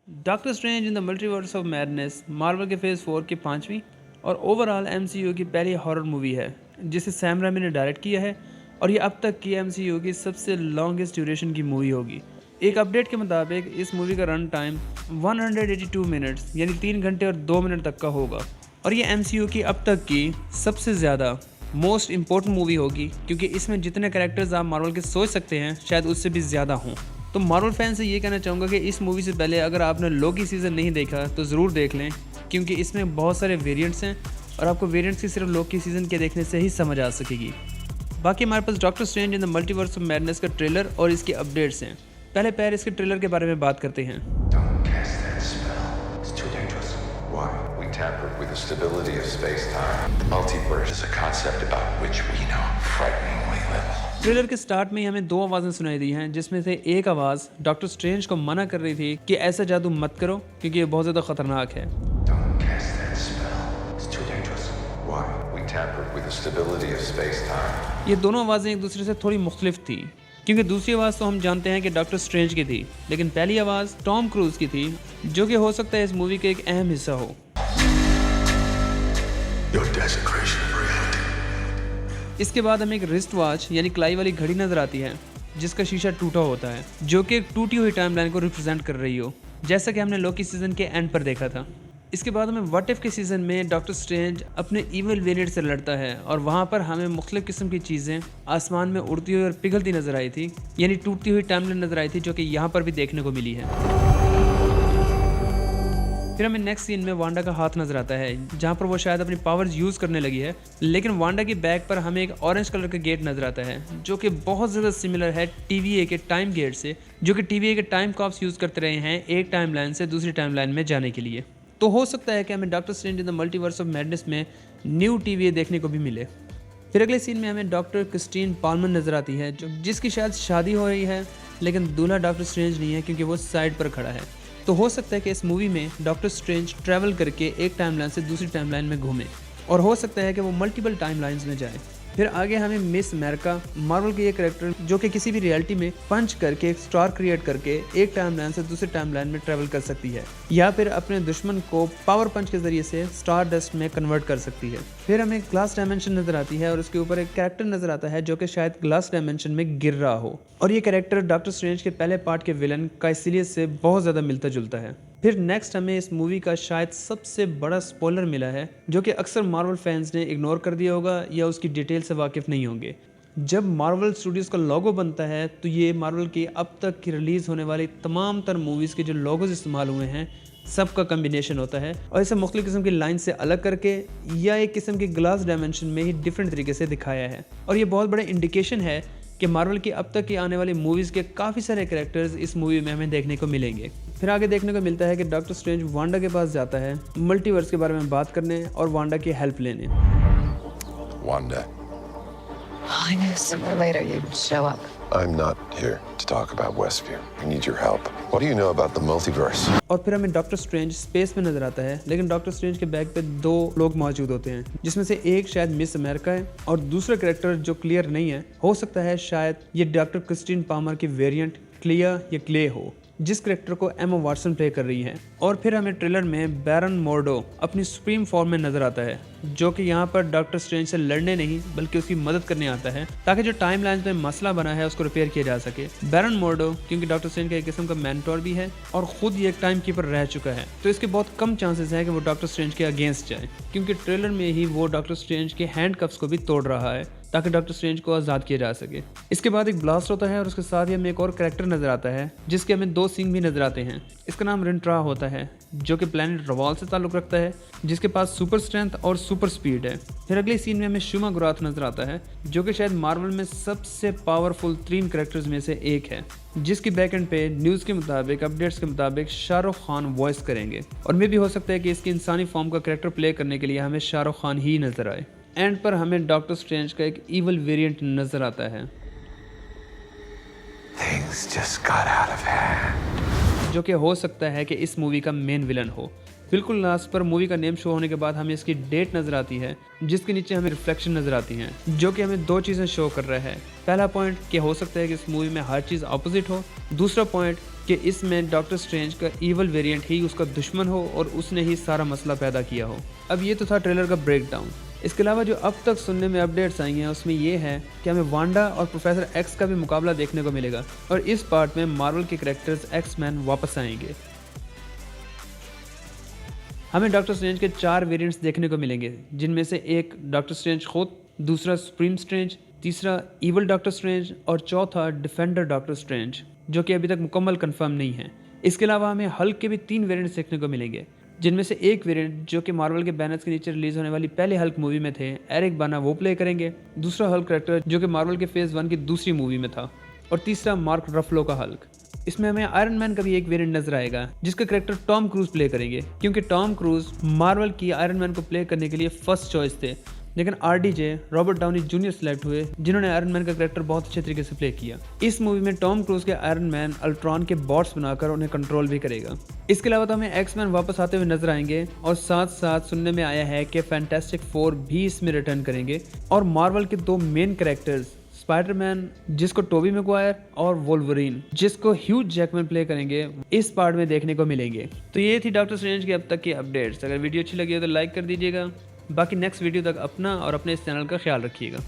Doctor Strange in the Multiverse of madness Marvel के phase 4 की पांचवीं और ओवरऑल एमसीयू की पहली हॉरर मूवी है जिसे सैम रेमी ने डायरेक्ट किया है और ये अब तक की एमसीयू की सबसे लॉन्गेस्ट ड्यूरेशन की मूवी होगी। एक अपडेट के मुताबिक इस मूवी का रन टाइम 182 मिनट्स यानी 3 घंटे और 2 मिनट तक का होगा और ये एमसीयू की अब तक की सबसे ज़्यादा मोस्ट इम्पोर्टेंट मूवी होगी क्योंकि इसमें जितने कैरेक्टर्स आप मार्वल के सोच सकते हैं शायद उससे भी ज़्यादा हों। तो मार्वल फैन से ये कहना चाहूँगा कि इस मूवी से पहले अगर आपने लोकी सीज़न नहीं देखा तो ज़रूर देख लें क्योंकि इसमें बहुत सारे वेरिएंट्स हैं और आपको वेरिएंट्स की सिर्फ लोकी सीज़न के देखने से ही समझ आ सकेगी। बाकी हमारे पास Doctor Strange in the Multiverse of Madness का ट्रेलर और इसके अपडेट्स हैं। पहले पैर इसके ट्रेलर के बारे में बात करते हैं। Don't cast that spell. It's too dangerous. Why? We tampered with the stability of space-time. The multiverse is a concept about which we know frighteningly little. Trailer के स्टार्ट में ही हमें 2 आवाज़ें सुनाई दी हैं जिसमें से एक आवाज़ डॉक्टर स्ट्रेंज को मना कर रही थी कि ऐसा जादू मत करो क्योंकि ये बहुत ज़्यादा ख़तरनाक है। Don't cast that spell. It's too dangerous. Why? We tampered with the stability of space-time. ये दोनों आवाज़ें एक दूसरे से थोड़ी मुख्तलिफ थी क्योंकि दूसरी आवाज़ तो हम जानते हैं कि डॉक्टर स्ट्रेंज की थी, लेकिन पहली आवाज़ टॉम क्रूज़ की थी जो कि हो सकता है इस मूवी का एक अहम हिस्सा हो। Your desecration of reality. इसके बाद हमें एक रिस्ट वॉच यानी कलाई वाली घड़ी नज़र आती है जिसका शीशा टूटा होता है जो कि एक टूटी हुई टाइमलाइन को रिप्रेजेंट कर रही हो, जैसा कि हमने लोकी सीज़न के एंड पर देखा था। इसके बाद हमें व्हाट इफ के सीज़न में डॉक्टर स्ट्रेंज अपने इविल वेरिएंट से लड़ता है और वहाँ पर हमें मुख्तलिफ किस्म की चीज़ें आसमान में उड़ती हुई और पिघलती नज़र आई थी, यानी टूटती हुई टाइमलाइन नज़र आई थी जो कि यहाँ पर भी देखने को मिली है। फिर हमें नेक्स्ट सीन में वांडा का हाथ नजर आता है जहाँ पर वो शायद अपनी पावर्स यूज़ करने लगी है, लेकिन वांडा की बैक पर हमें एक ऑरेंज कलर का गेट नजर आता है जो कि बहुत ज़्यादा सिमिलर है टीवीए के टाइम गेट से, जो कि टीवीए के टाइम कॉप्स यूज़ करते रहे हैं एक टाइमलाइन से दूसरी टाइमलाइन में जाने के लिए। तो हो सकता है कि हमें doctor Strange in the Multiverse of madness में न्यू टीवीए देखने को भी मिले। फिर अगले सीन में हमें डॉक्टर क्रिस्टीन पाल्मर नजर आती है जिसकी शायद शादी हो रही है, लेकिन दूल्हा डॉक्टर स्ट्रेंज नहीं है क्योंकि वो साइड पर खड़ा है। तो हो सकता है कि इस मूवी में डॉक्टर स्ट्रेंज ट्रैवल करके एक टाइमलाइन से दूसरी टाइमलाइन में घूमे और हो सकता है कि वो मल्टीपल टाइमलाइंस में जाए। फिर आगे हमें मिस अमेरिका मार्वल की एक कैरेक्टर जो कि किसी भी रियलिटी में पंच करके एक स्टार क्रिएट करके एक टाइमलाइन से दूसरी टाइमलाइन में ट्रैवल कर सकती है या फिर अपने दुश्मन को पावर पंच के जरिए से स्टार डस्ट में कन्वर्ट कर सकती है। फिर हमें ग्लास डायमेंशन नजर आती है और उसके ऊपर एक कैरेक्टर नजर आता है जो कि शायद ग्लास डायमेंशन में गिर रहा हो और ये कैरेक्टर डॉक्टर स्ट्रेंज के पहले पार्ट के विलन काइसिलियस से बहुत ज़्यादा मिलता जुलता है। फिर नेक्स्ट हमें इस मूवी का शायद सबसे बड़ा स्पॉइलर मिला है जो कि अक्सर मार्वल फैंस ने इग्नोर कर दिया होगा या उसकी डिटेल से वाकिफ़ नहीं होंगे। जब मार्वल स्टूडियोज़ का लोगो बनता है तो ये मार्वल की अब तक की रिलीज़ होने वाली तमाम तर मूवीज़ के जो लोगोज इस्तेमाल हुए हैं सबका कम्बिनेशन होता है और इसे मुख्तलिफ किस्म की लाइन से अलग करके या एक किस्म की ग्लास डायमेंशन में ही डिफरेंट तरीके से दिखाया है और ये बहुत बड़ा इंडिकेशन है कि मार्वल की अब तक की आने वाली मूवीज़ के काफ़ी सारे कैरेक्टर्स इस मूवी में हमें देखने को मिलेंगे। फिर आगे देखने को मिलता है कि डॉक्टर स्ट्रेंज वांडा के पास जाता है मल्टीवर्स के बारे में बात करने और वांडा की हेल्प लेने। Wanda. I knew sooner or later you'd show up. I'm not here to talk about Westview. I need your help. What do you know about the multiverse? और फिर हमें डॉक्टर स्ट्रेंज स्पेस में नजर आता है, लेकिन doctor strange के bag पे 2 लोग मौजूद होते हैं जिसमें से एक शायद मिस अमेरिका है और दूसरा कैरेक्टर जो क्लियर नहीं है, हो सकता है शायद ये डॉक्टर क्रिस्टीन पामर की वेरिएंट क्लिया या क्ले हो जिस करेक्टर को एमा वाटसन प्ले कर रही है। और फिर हमें ट्रेलर में बैरन मोर्डो अपनी सुप्रीम फॉर्म में नजर आता है जो कि यहाँ पर डॉक्टर स्ट्रेंज से लड़ने नहीं बल्कि उसकी मदद करने आता है ताकि जो टाइमलाइन में मसला बना है उसको रिपेयर किया जा सके। बैरन मोर्डो क्योंकि डॉक्टर स्ट्रेंज का एक किस्म का मेंटोर भी है और खुद ये एक टाइम कीपर रह चुका है, तो इसके बहुत कम चांसेस है कि वो डॉक्टर स्ट्रेंज के अगेंस्ट जाए क्योंकि ट्रेलर में ही वो डॉक्टर स्ट्रेंज के हैंड कफ्स को भी तोड़ रहा है ताकि डॉक्टर स्ट्रेंज को आज़ाद किया जा सके। इसके बाद एक ब्लास्ट होता है और उसके साथ ही हमें एक और कैरेक्टर नजर आता है जिसके हमें 2 सिंग भी नजर आते हैं। इसका नाम रिंट्रा होता है जो कि प्लैनेट रवाल से ताल्लुक़ रखता है जिसके पास सुपर स्ट्रेंथ और सुपर स्पीड है। फिर अगले सीन में हमें शुमा गुराथ नजर आता है जो कि शायद मार्वल में सबसे पावरफुल 3 कैरेक्टर्स में से एक है जिसकी बैक एंड पे न्यूज़ के मुताबिक अपडेट्स के मुताबिक शाहरुख खान वॉइस करेंगे और मे भी हो सकता है कि इसकी इंसानी फॉर्म का कैरेक्टर प्ले करने के लिए हमें शाहरुख खान ही नजर आए। एंड पर हमें डॉक्टर स्ट्रेंज का एक इवल वेरिएंट नजर आता है Things just got out of hand. जो कि हो सकता है कि इस मूवी का मेन विलन हो। बिल्कुल लास्ट पर मूवी का नेम शो होने के बाद हमें इसकी डेट नजर आती है जिसके नीचे हमें रिफ्लेक्शन नजर आती हैं जो कि हमें 2 चीज़ें शो कर रहा है। पहला पॉइंट कि हो सकता है कि इस मूवी में हर चीज़ ऑपोजिट हो, दूसरा पॉइंट कि इसमें डॉक्टर स्ट्रेंज का ईवल वेरिएंट ही उसका दुश्मन हो और उसने ही सारा मसला पैदा किया हो। अब ये तो था ट्रेलर का ब्रेकडाउन। इसके अलावा जो अब तक सुनने में अपडेट्स आई हैं उसमें ये है कि हमें वांडा और प्रोफेसर एक्स का भी मुकाबला देखने को मिलेगा और इस पार्ट में मार्वल के कैरेक्टर्स एक्स-मैन वापस आएंगे। हमें डॉक्टर स्ट्रेंज के 4 वेरिएंट्स देखने को मिलेंगे, जिनमें से एक डॉक्टर स्ट्रेंज खुद, दूसरा सुप्रीम स्ट्रेंज, तीसरा ईवल डॉक्टर स्ट्रेंज और चौथा डिफेंडर डॉक्टर स्ट्रेंज, जो कि अभी तक मुकम्मल कंफर्म नहीं है। इसके अलावा हमें हल्क के भी 3 वेरिएंट्स देखने को मिलेंगे, जिनमें से एक वेरिएंट जो कि मार्वल के बैनर्स के नीचे रिलीज होने वाली पहले हल्क मूवी में थे, एरिक बाना वो प्ले करेंगे। दूसरा हल्क कैरेक्टर जो कि मार्वल के फेज़ 1 की दूसरी मूवी में था, और तीसरा मार्क रफलो का हल्क। इसमें हमें आयरन मैन का भी एक वेरिएंट नजर आएगा, जिसका कैरेक्टर टॉम क्रूज प्ले करेंगे, क्योंकि टॉम क्रूज मार्वल की आयरन मैन को प्ले करने के लिए फर्स्ट चॉइस थे। लेकिन RDJ Robert Downey junior select हुए, जिन्होंने आयरन मैन का कैरेक्टर बहुत अच्छे तरीके से प्ले किया। इस मूवी में टॉम क्रूज के आयरन मैन अल्ट्रॉन के बॉट्स बनाकर उन्हें कंट्रोल भी करेगा। इसके अलावा तो हमें एक्स-मैन वापस आते हुए नजर आएंगे, और साथ साथ सुनने में आया है कि फैंटास्टिक 4 भी इसमें रिटर्न करेंगे, और मार्वल के 2 मेन कैरेक्टर्स स्पाइडरमैन जिसको टोबी मैगवायर और वोल्वरीन जिसको ह्यू जैकमैन प्ले करेंगे, इस पार्ट में देखने को मिलेंगे। तो ये थी डॉक्टर स्ट्रेंज की अब तक की अपडेट्स। अगर वीडियो अच्छी लगी हो तो लाइक कर दीजिएगा। बाकी नेक्स्ट वीडियो तक अपना और अपने इस चैनल का ख्याल रखिएगा।